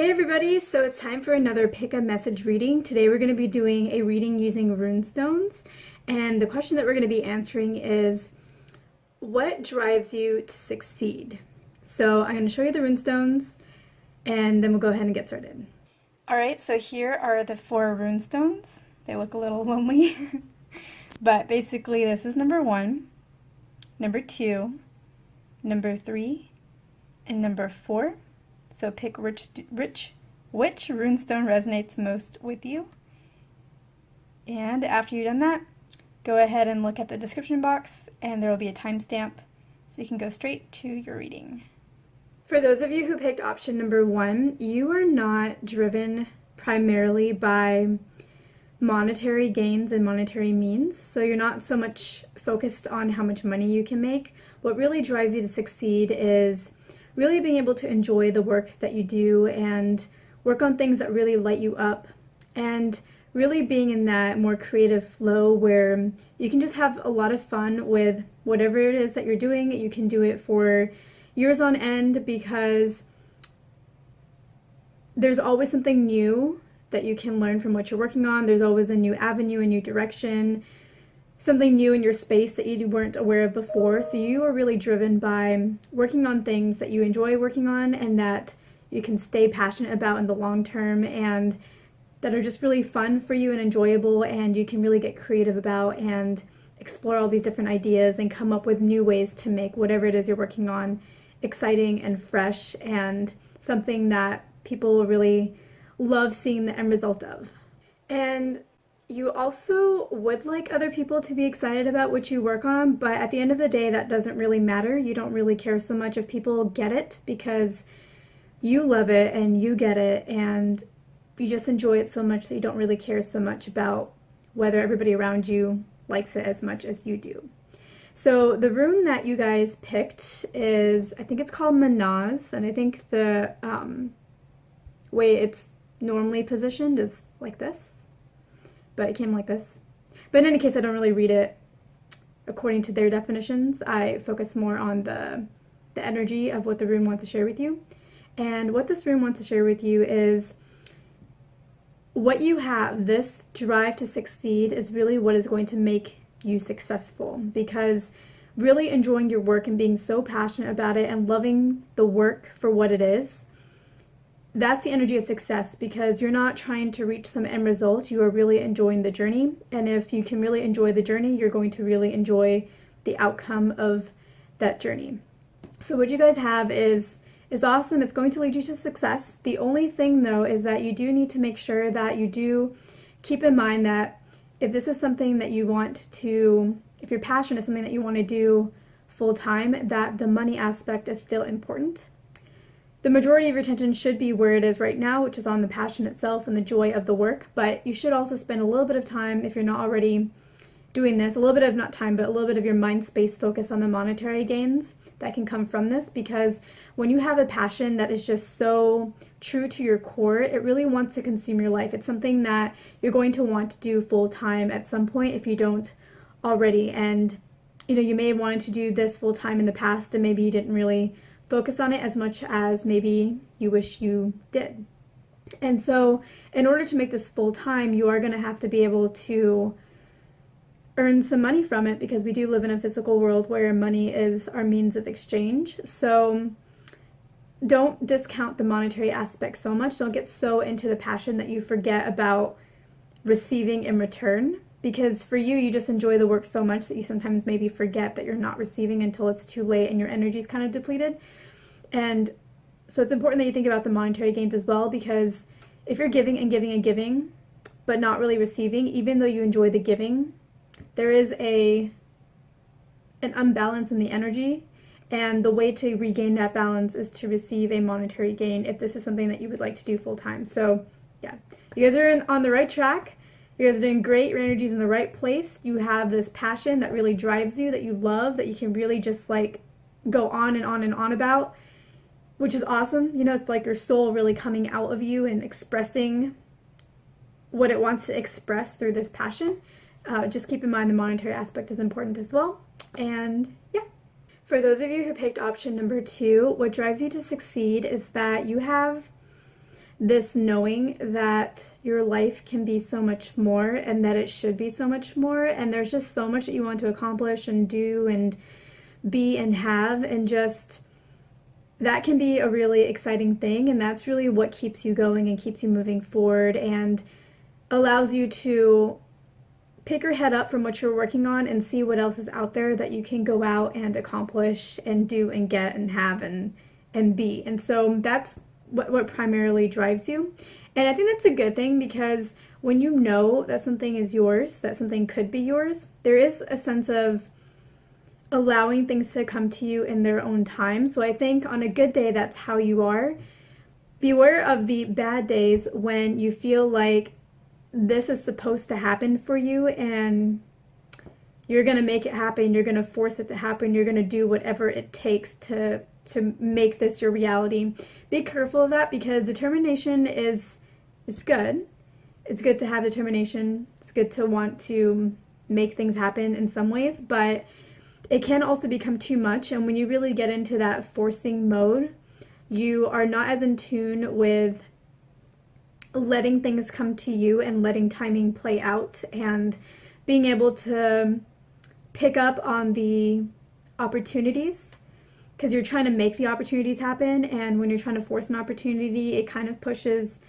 Hey everybody, so it's time for another pick a message reading. Today we're going to be doing a reading using rune stones, and the question that we're going to be answering is, what drives you to succeed? So I'm going to show you the rune stones and then we'll go ahead and get started. Alright, so here are the 4 rune stones. They look a little lonely, but basically this is number 1, number 2, number 3, and number 4. So pick which runestone resonates most with you. And after you've done that, go ahead and look at the description box and there will be a timestamp so you can go straight to your reading. For those of you who picked option number 1, you are not driven primarily by monetary gains and monetary means. So you're not so much focused on how much money you can make. What really drives you to succeed is really being able to enjoy the work that you do and work on things that really light you up, and really being in that more creative flow where you can just have a lot of fun with whatever it is that you're doing. You can do it for years on end because there's always something new that you can learn from what you're working on. There's always a new avenue, a new direction, something new in your space that you weren't aware of before. So you are really driven by working on things that you enjoy working on and that you can stay passionate about in the long term, and that are just really fun for you and enjoyable, and you can really get creative about and explore all these different ideas and come up with new ways to make whatever it is you're working on exciting and fresh and something that people will really love seeing the end result of. And you also would like other people to be excited about what you work on, but at the end of the day, that doesn't really matter. You don't really care so much if people get it because you love it and you get it and you just enjoy it so much that you don't really care so much about whether everybody around you likes it as much as you do. So the rune that you guys picked is, I think it's called Manaz, and I think the way it's normally positioned is like this. But it came like this. But in any case, I don't really read it according to their definitions. I focus more on the energy of what the rune wants to share with you. And what this rune wants to share with you is what you have. This drive to succeed is really what is going to make you successful, because really enjoying your work and being so passionate about it and loving the work for what it is, that's the energy of success, because you're not trying to reach some end result. You are really enjoying the journey, and if you can really enjoy the journey, you're going to really enjoy the outcome of that journey. So what you guys have is awesome. It's going to lead you to success. The only thing though is that you do need to make sure that you do keep in mind that if this is something that you want to, if your passion is something that you want to do full time, that the money aspect is still important. The majority of your attention should be where it is right now, which is on the passion itself and the joy of the work, but you should also spend a little bit of time, if you're not already doing this, a little bit of, not time, but a little bit of your mind space focus on the monetary gains that can come from this, because when you have a passion that is just so true to your core, it really wants to consume your life. It's something that you're going to want to do full time at some point if you don't already, and you may have wanted to do this full time in the past and maybe you didn't really focus on it as much as maybe you wish you did. And so in order to make this full time, you are going to have to be able to earn some money from it, because we do live in a physical world where money is our means of exchange. So don't discount the monetary aspect so much. Don't get so into the passion that you forget about receiving in return, because for you, you just enjoy the work so much that you sometimes maybe forget that you're not receiving until it's too late and your energy is kind of depleted. And so it's important that you think about the monetary gains as well, because if you're giving and giving and giving, but not really receiving, even though you enjoy the giving, there is an unbalance in the energy. And the way to regain that balance is to receive a monetary gain if this is something that you would like to do full time. So yeah, you guys are on the right track. You guys are doing great. Your energy's in the right place. You have this passion that really drives you, that you love, that you can really just like go on and on and on about, which is awesome. It's like your soul really coming out of you and expressing what it wants to express through this passion. Just keep in mind the monetary aspect is important as well. And yeah. For those of you who picked option number 2, what drives you to succeed is that you have this knowing that your life can be so much more and that it should be so much more, and there's just so much that you want to accomplish and do and be and have, and just that can be a really exciting thing, and that's really what keeps you going and keeps you moving forward and allows you to pick your head up from what you're working on and see what else is out there that you can go out and accomplish and do and get and have and be. And so that's what primarily drives you. And I think that's a good thing, because when you know that something is yours, that something could be yours, there is a sense of allowing things to come to you in their own time. So I think on a good day, that's how you are. Beware of the bad days when you feel like this is supposed to happen for you and you're going to make it happen, you're going to force it to happen, you're going to do whatever it takes to make this your reality. Be careful of that, because determination is good. It's good to have determination. It's good to want to make things happen in some ways, but it can also become too much. And when you really get into that forcing mode, you are not as in tune with letting things come to you and letting timing play out and being able to pick up on the opportunities, because you're trying to make the opportunities happen. And when you're trying to force an opportunity, it kind of pushes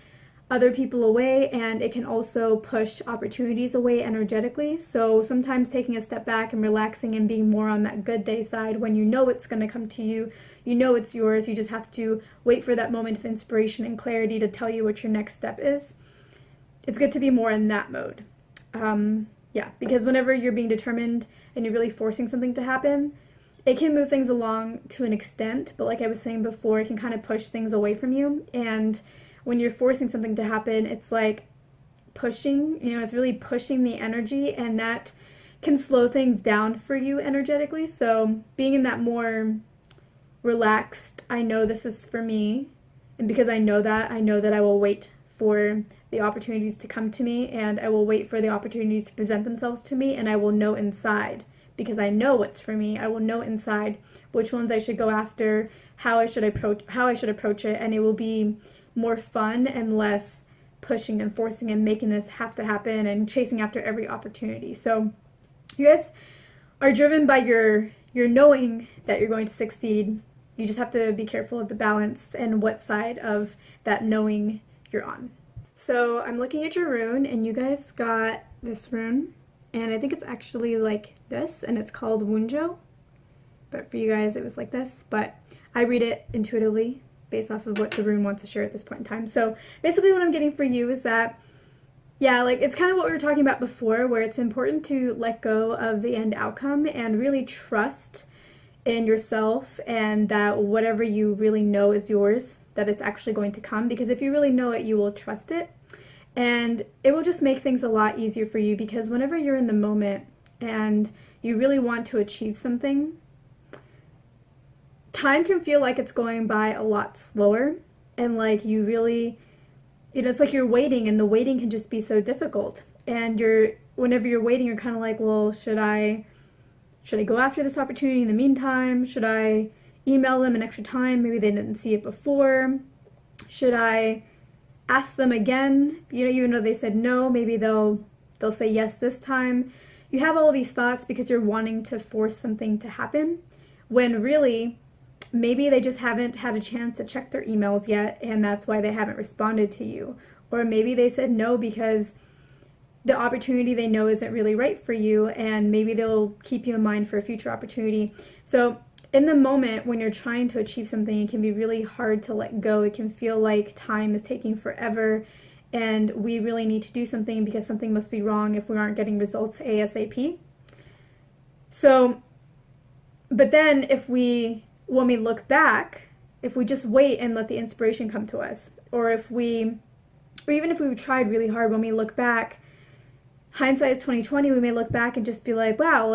other people away, and it can also push opportunities away energetically. So sometimes taking a step back and relaxing and being more on that good day side, when you know it's going to come to you, you know it's yours, you just have to wait for that moment of inspiration and clarity to tell you what your next step is. It's good to be more in that mode. Because whenever you're being determined and you're really forcing something to happen, it can move things along to an extent, but like I was saying before, it can kind of push things away from you. And when you're forcing something to happen, it's like pushing, it's really pushing the energy, and that can slow things down for you energetically. So being in that more relaxed, I know this is for me, and because I know that I will wait for the opportunities to come to me, and I will wait for the opportunities to present themselves to me, and I will know inside, because I know what's for me, I will know inside which ones I should go after, how I should approach it, and it will be more fun and less pushing and forcing and making this have to happen and chasing after every opportunity. So you guys are driven by your knowing that you're going to succeed. You just have to be careful of the balance and what side of that knowing you're on. So I'm looking at your rune, and you guys got this rune, and I think it's actually like this, and it's called Wunjo, but for you guys it was like this, but I read it intuitively based off of what the rune wants to share at this point in time. So basically what I'm getting for you is that, it's kind of what we were talking about before, where it's important to let go of the end outcome and really trust in yourself, and that whatever you really know is yours, that it's actually going to come. Because if you really know it, you will trust it, and it will just make things a lot easier for you. Because whenever you're in the moment and you really want to achieve something, time can feel like it's going by a lot slower, and like you really, it's like you're waiting, and the waiting can just be so difficult. And whenever you're waiting, you're kind of like, well, should I go after this opportunity in the meantime? Should I email them an extra time? Maybe they didn't see it before. Should I ask them again? Even though they said no, maybe they'll say yes this time. You have all these thoughts because you're wanting to force something to happen, when really maybe they just haven't had a chance to check their emails yet, and that's why they haven't responded to you. Or maybe they said no because the opportunity they know isn't really right for you, and maybe they'll keep you in mind for a future opportunity. So in the moment when you're trying to achieve something, it can be really hard to let go. It can feel like time is taking forever, and we really need to do something because something must be wrong if we aren't getting results ASAP. So, but then when we look back, if we just wait and let the inspiration come to us, or even if we've tried really hard, when we look back, hindsight is 20/20, we may look back and just be like, wow,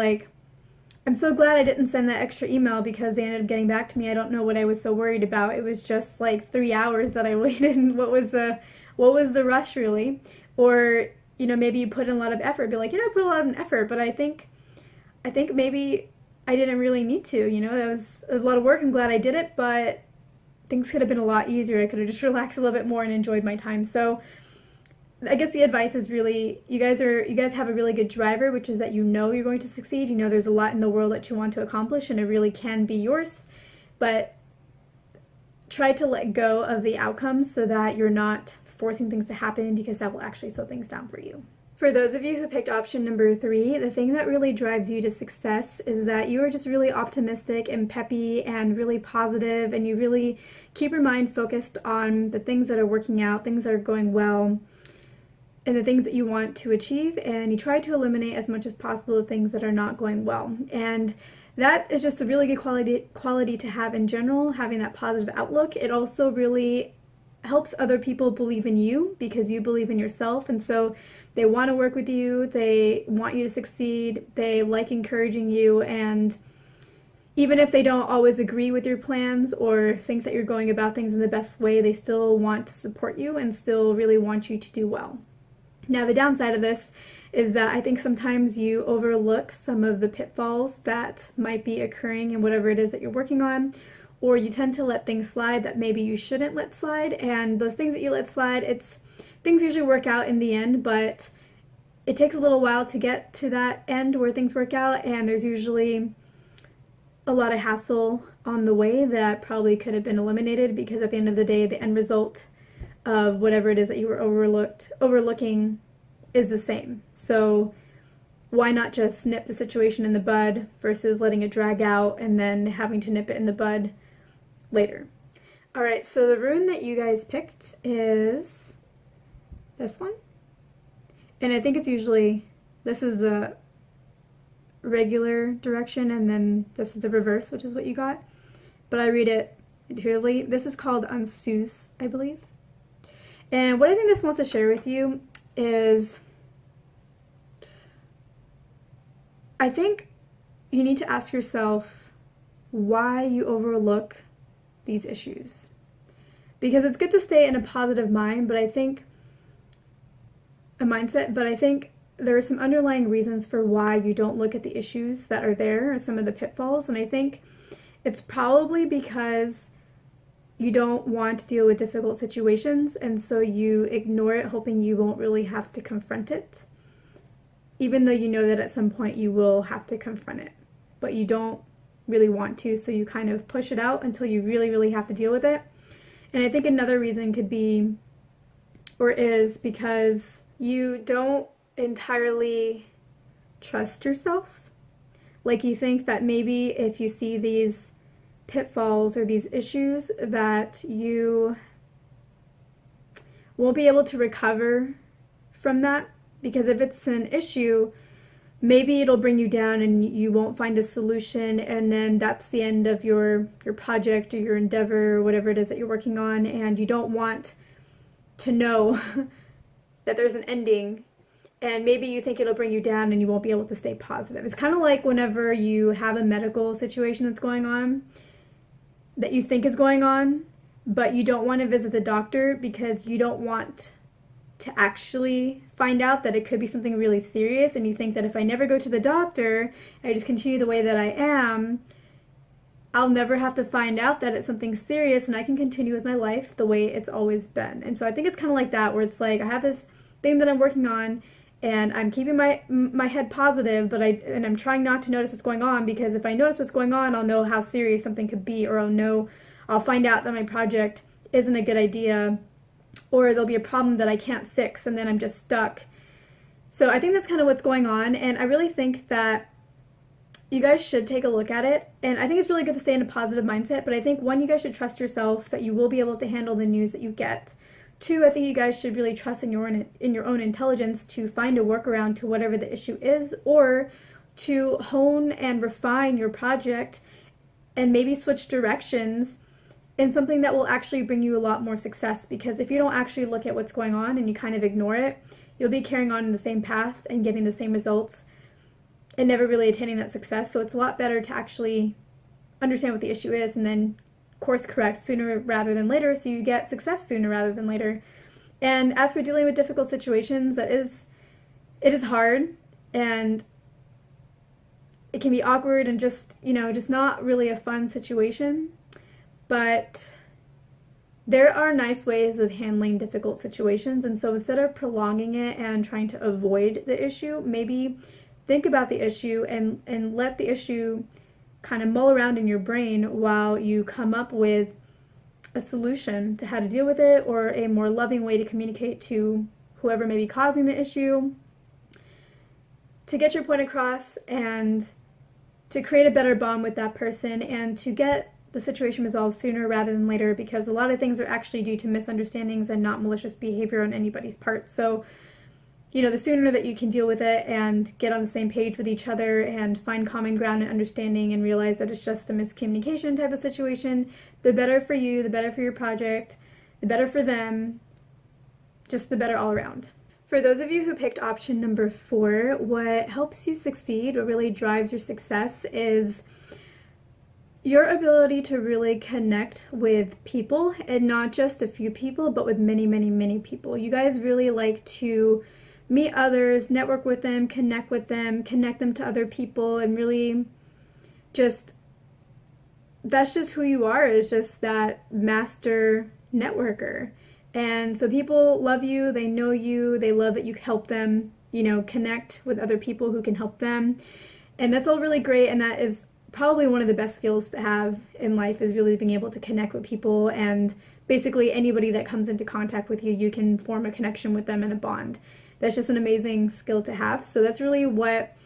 I'm so glad I didn't send that extra email because they ended up getting back to me. I don't know what I was so worried about. It was just 3 hours that I waited. What was the rush, really? Or, maybe you put in a lot of effort, be like, I put a lot of effort, but I think maybe I didn't really need to, that was a lot of work. I'm glad I did it, but things could have been a lot easier. I could have just relaxed a little bit more and enjoyed my time. So I guess the advice is really, you guys have a really good driver, which is that you know you're going to succeed. You know there's a lot in the world that you want to accomplish, and it really can be yours. But try to let go of the outcomes so that you're not forcing things to happen, because that will actually slow things down for you. For those of you who picked option number 3, the thing that really drives you to success is that you are just really optimistic and peppy and really positive, and you really keep your mind focused on the things that are working out, things that are going well, and the things that you want to achieve, and you try to eliminate as much as possible the things that are not going well. And that is just a really good quality to have in general, having that positive outlook. It also really helps other people believe in you because you believe in yourself, and so they want to work with you, they want you to succeed, they like encouraging you, and even if they don't always agree with your plans or think that you're going about things in the best way, they still want to support you and still really want you to do well. Now, the downside of this is that I think sometimes you overlook some of the pitfalls that might be occurring in whatever it is that you're working on, or you tend to let things slide that maybe you shouldn't let slide, and those things that you let slide, things usually work out in the end, but it takes a little while to get to that end where things work out, and there's usually a lot of hassle on the way that probably could have been eliminated, because at the end of the day, the end result of whatever it is that you were overlooking is the same. So why not just nip the situation in the bud versus letting it drag out and then having to nip it in the bud later. Alright, so the rune that you guys picked is this one. And I think it's usually, this is the regular direction, and then this is the reverse, which is what you got. But I read it intuitively. This is called Unsus, I believe. And what I think this wants to share with you is, I think you need to ask yourself why you overlook these issues. Because it's good to stay in a positive mind, but I think there are some underlying reasons for why you don't look at the issues that are there, or some of the pitfalls, and I think it's probably because you don't want to deal with difficult situations, and so you ignore it, hoping you won't really have to confront it, even though you know that at some point you will have to confront it, but you don't really want to, so you kind of push it out until you really, really have to deal with it. And I think another reason could be, or is, because you don't entirely trust yourself. Like, you think that maybe if you see these pitfalls or these issues that you won't be able to recover from that, because if it's an issue, maybe it'll bring you down and you won't find a solution, and then that's the end of your project or your endeavor or whatever it is that you're working on, and you don't want to know that there's an ending, and maybe you think it'll bring you down and you won't be able to stay positive. It's kind of like whenever you have a medical situation that's going on, that you think is going on, but you don't want to visit the doctor because you don't want to actually find out that it could be something really serious, and you think that if I never go to the doctor, I just continue the way that I am, I'll never have to find out that it's something serious, and I can continue with my life the way it's always been. And so I think it's kind of like that, where it's like, I have this thing that I'm working on, and I'm keeping my head positive, but I'm trying not to notice what's going on, because if I notice what's going on, I'll know how serious something could be, or I'll find out that my project isn't a good idea, or there'll be a problem that I can't fix, and then I'm just stuck. So I think that's kind of what's going on, and I really think that you guys should take a look at it, and I think it's really good to stay in a positive mindset, but I think, one, you guys should trust yourself that you will be able to handle the news that you get. 2, I think you guys should really trust in your own intelligence to find a workaround to whatever the issue is, or to hone and refine your project and maybe switch directions in something that will actually bring you a lot more success. Because if you don't actually look at what's going on and you kind of ignore it, you'll be carrying on in the same path and getting the same results and never really attaining that success. So it's a lot better to actually understand what the issue is and then course correct sooner rather than later, so you get success sooner rather than later. And as for dealing with difficult situations, it is hard, and it can be awkward and just not really a fun situation. But there are nice ways of handling difficult situations. And so instead of prolonging it and trying to avoid the issue, maybe think about the issue and let the issue kind of mull around in your brain while you come up with a solution to how to deal with it, or a more loving way to communicate to whoever may be causing the issue, to get your point across and to create a better bond with that person and to get the situation resolved sooner rather than later, because a lot of things are actually due to misunderstandings and not malicious behavior on anybody's part. So, the sooner that you can deal with it and get on the same page with each other and find common ground and understanding and realize that it's just a miscommunication type of situation, the better for you, the better for your project, the better for them, just the better all around. For those of you who picked option number 4, what helps you succeed, what really drives your success, is your ability to really connect with people, and not just a few people, but with many, many, many people. You guys really like to meet others, network with them, connect them to other people, and really that's just who you are, is just that master networker. And so people love you, they know you, they love that you help them, connect with other people who can help them. And that's all really great, and that is probably one of the best skills to have in life, is really being able to connect with people. And basically anybody that comes into contact with you, you can form a connection with them and a bond. That's just an amazing skill to have. So that's really what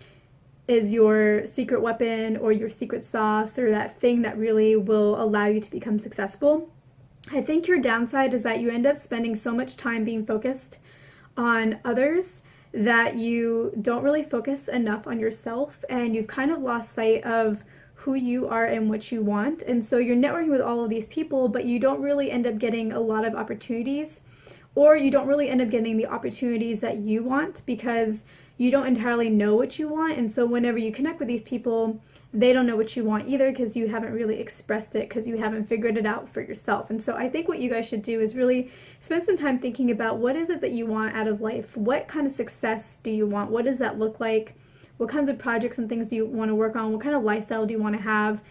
is your secret weapon or your secret sauce, or that thing that really will allow you to become successful. I think your downside is that you end up spending so much time being focused on others that you don't really focus enough on yourself, and you've kind of lost sight of who you are and what you want. And so you're networking with all of these people, but you don't really end up getting a lot of opportunities, or you don't really end up getting the opportunities that you want because you don't entirely know what you want. And so whenever you connect with these people, they don't know what you want either, because you haven't really expressed it, because you haven't figured it out for yourself. And so I think what you guys should do is really spend some time thinking about, what is it that you want out of life? What kind of success do you want? What does that look like? What kinds of projects and things do you want to work on? What kind of lifestyle do you want to have?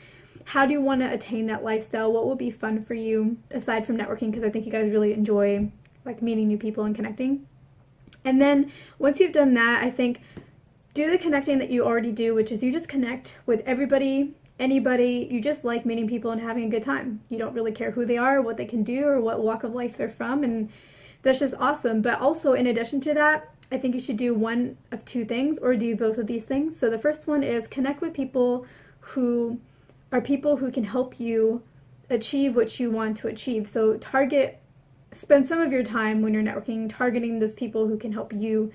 How do you want to attain that lifestyle? What will be fun for you aside from networking? Because I think you guys really enjoy meeting new people and connecting. And then once you've done that, I think do the connecting that you already do, which is you just connect with everybody, anybody. You just like meeting people and having a good time. You don't really care who they are, what they can do, or what walk of life they're from, and that's just awesome. But also, in addition to that, I think you should do one of 2 things, or do both of these things. So the first one is connect with people who are people who can help you achieve what you want to achieve. So spend some of your time when you're networking targeting those people who can help you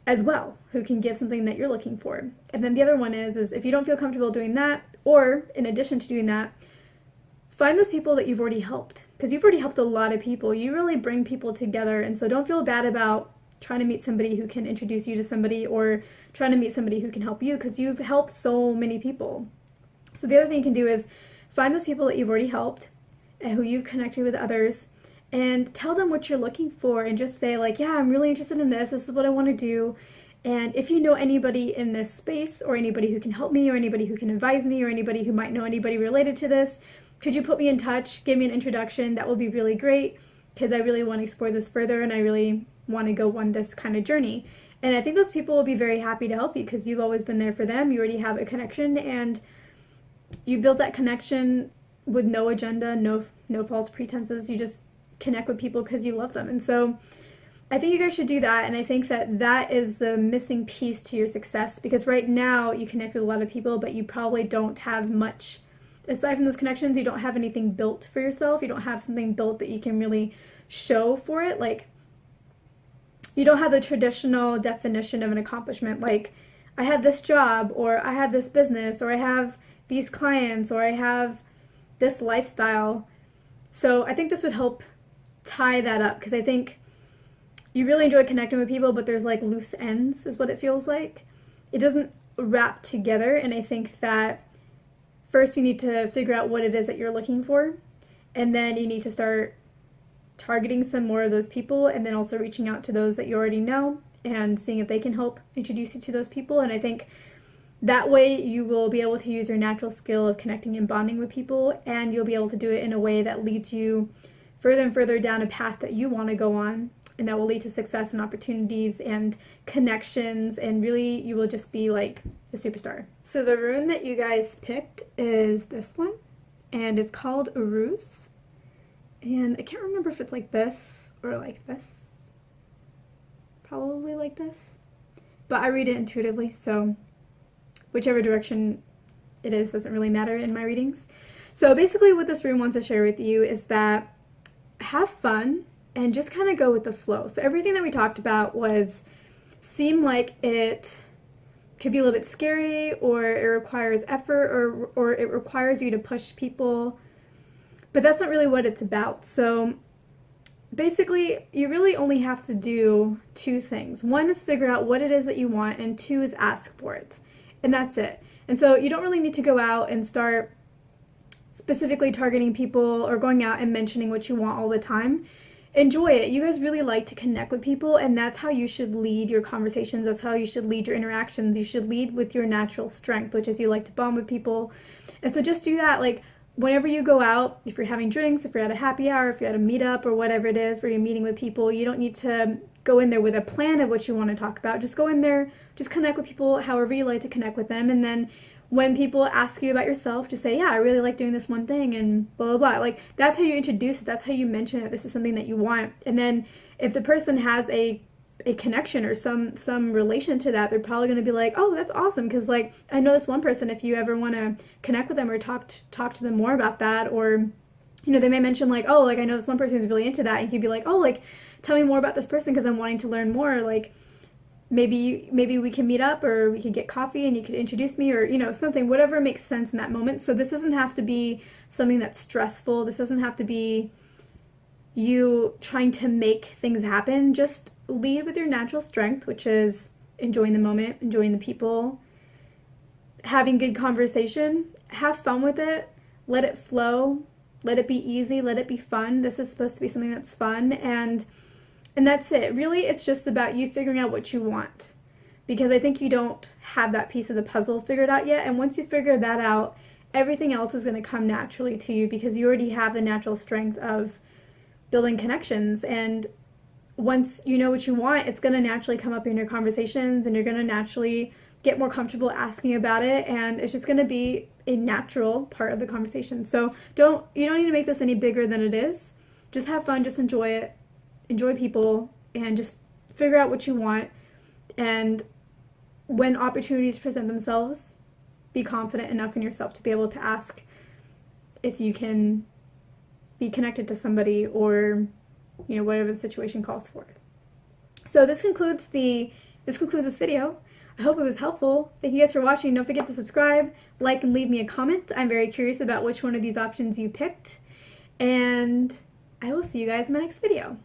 as well, who can give something that you're looking for. And then the other one is if you don't feel comfortable doing that, or in addition to doing that, find those people that you've already helped, because you've already helped a lot of people. You really bring people together, and so don't feel bad about trying to meet somebody who can introduce you to somebody, or trying to meet somebody who can help you, because you've helped so many people. So the other thing you can do is find those people that you've already helped and who you've connected with others, and tell them what you're looking for, and just say yeah, I'm really interested in this is what I want to do, and if you know anybody in this space, or anybody who can help me, or anybody who can advise me, or anybody who might know anybody related to this, could you put me in touch, give me an introduction? That would be really great, because I really want to explore this further, and I really want to go on this kind of journey. And I think those people will be very happy to help you, because you've always been there for them. You already have a connection, and you build that connection with no agenda, no false pretenses. You just connect with people because you love them. And so I think you guys should do that, and I think that is the missing piece to your success, because right now you connect with a lot of people, but you probably don't have much aside from those connections. You don't have anything built for yourself. You don't have something built that you can really show for it. You don't have the traditional definition of an accomplishment, I had this job, or I had this business, or I have these clients, or I have this lifestyle. So I think this would help tie that up, because I think you really enjoy connecting with people, but there's loose ends is what it feels like. It doesn't wrap together, and I think that first you need to figure out what it is that you're looking for, and then you need to start targeting some more of those people, and then also reaching out to those that you already know and seeing if they can help introduce you to those people. And I think that way you will be able to use your natural skill of connecting and bonding with people, and you'll be able to do it in a way that leads you further and further down a path that you want to go on, and that will lead to success and opportunities and connections, and really you will just be like a superstar. So the rune that you guys picked is this one, and it's called Uruz, and I can't remember if it's like this or like this. Probably like this, but I read it intuitively, so whichever direction it is doesn't really matter in my readings. So basically what this rune wants to share with you is that have fun and just kind of go with the flow. So everything that we talked about seemed like it could be a little bit scary, or it requires effort, or it requires you to push people, but that's not really what it's about. So basically, you really only have to do two things. One is figure out what it is that you want, and two is ask for it. And that's it. And so you don't really need to go out and start specifically targeting people or going out and mentioning what you want all the time. Enjoy it. You guys really like to connect with people, and that's how you should lead your conversations. That's how you should lead your interactions. You should lead with your natural strength, which is you like to bond with people. And so just do that. Like, whenever you go out, if you're having drinks, if you're at a happy hour, if you're at a meetup or whatever it is where you're meeting with people, you don't need to go in there with a plan of what you want to talk about. Just go in there, just connect with people however you like to connect with them. And then when people ask you about yourself, just say, yeah, I really like doing this one thing and blah, blah, blah. Like, that's how you introduce it. That's how you mention that this is something that you want. And then if the person has a connection or some relation to that, they're probably going to be like, oh, that's awesome, because like I know this one person, if you ever want to connect with them or talk to them more about that, or you know, they may mention like, oh, like I know this one person who's really into that, and you could be like, oh, like tell me more about this person because I'm wanting to learn more. Like maybe we can meet up, or we could get coffee and you could introduce me, or you know, something, whatever makes sense in that moment. So this doesn't have to be something that's stressful. This doesn't have to be you trying to make things happen. Just lead with your natural strength, which is enjoying the moment, enjoying the people, having good conversation, have fun with it, let it flow, let it be easy, let it be fun. This is supposed to be something that's fun, and that's it. Really, it's just about you figuring out what you want, because I think you don't have that piece of the puzzle figured out yet, and once you figure that out, everything else is going to come naturally to you, because you already have the natural strength of building connections. And once you know what you want, it's going to naturally come up in your conversations, and you're going to naturally get more comfortable asking about it, and it's just going to be a natural part of the conversation. So you don't need to make this any bigger than it is. Just have fun, just enjoy it, enjoy people, and just figure out what you want. And when opportunities present themselves, be confident enough in yourself to be able to ask if you can be connected to somebody, or you know, whatever the situation calls for. So this concludes this video. I hope it was helpful. Thank you guys for watching. Don't forget to subscribe, like, and leave me a comment. I'm very curious about which one of these options you picked, and I will see you guys in my next video.